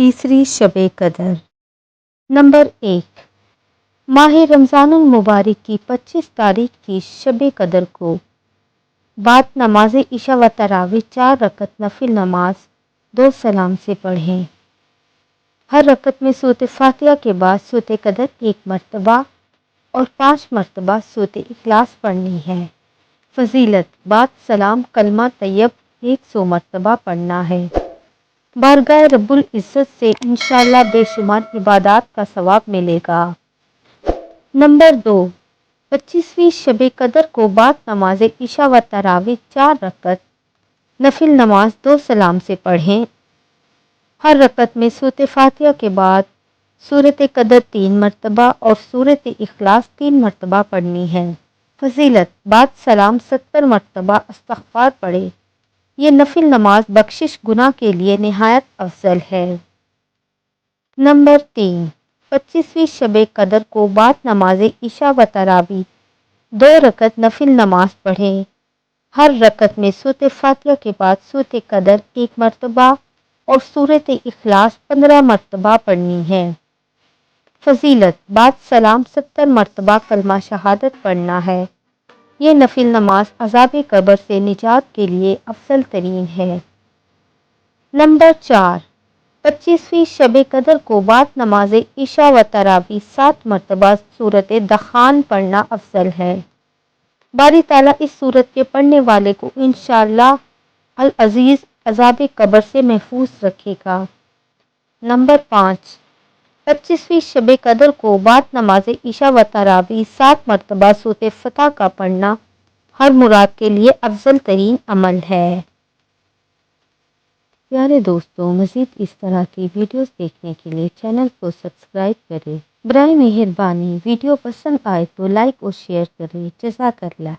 तीसरी शब कदर। नंबर 1, माह रमज़ानुल मुबारक की 25 तारीख की शब कदर को बाद नमाज इशा व तरावी 4 रकत नफिल नमाज 2 सलाम से पढ़ें। हर रकत में सूरत फातिहा के बाद सूरत कदर 1 मरतबा और 5 मरतबा सूरत इखलास पढ़नी है। फजीलत, बाद सलाम कलमा तैयब 100 मरतबा पढ़ना है। बारगाह रब्बुल इज़्ज़त से इंशाअल्लाह बेशुमार इबादत का सवाब मिलेगा। नंबर 2, 25वीं शब कदर को बाद नमाज इशा व तरावी 4 रकत नफिल नमाज 2 सलाम से पढ़ें। हर रकत में सूरत फातिहा के बाद सूरत कदर 3 मरतबा और सूरत इखलास 3 मरतबा पढ़नी है। फजीलत, बाद सलाम 70 मरतबा इस्तग़फ़ार पढ़े। ये नफिल नमाज बख्शिश गुनाह के लिए निहायत अफजल है। नंबर 3, 25वीं शब कदर को बाद नमाज इशा व तरावी 2 रकत नफिल नमाज पढ़ें। हर रकत में सूरत फातिहा के बाद सूरत कदर 1 मरतबा और सूरत इखलास 15 मरतबा पढ़नी है। फजीलत, बाद सलाम 70 मरतबा कलमा शहादत पढ़ना है। ये नफिल नमाज अज़ाब कब्र से निजात के लिए अफजल तरीन है। नंबर 4, 25वीं शब कदर को बाद नमाज इशा व तरावी 7 मरतबा सूरत दखान पढ़ना अफजल है। बारी ताला इस सूरत के पढ़ने वाले को इंशाअल्लाह अल अज़ीज़ अज़ाब कब्र से महफूज रखेगा। नंबर 5, 25वीं शब कदर को बाद नमाज इशा व तरावी 7 मरतबा सूरत फतह का पढ़ना हर मुराद के लिए अफजल तरीन अमल है। प्यारे दोस्तों, मज़ीद इस तरह की वीडियोस देखने के लिए चैनल को सब्सक्राइब करें। बराए मेहरबानी वीडियो पसंद आए तो लाइक और शेयर करें। जज़ाकल्लाह।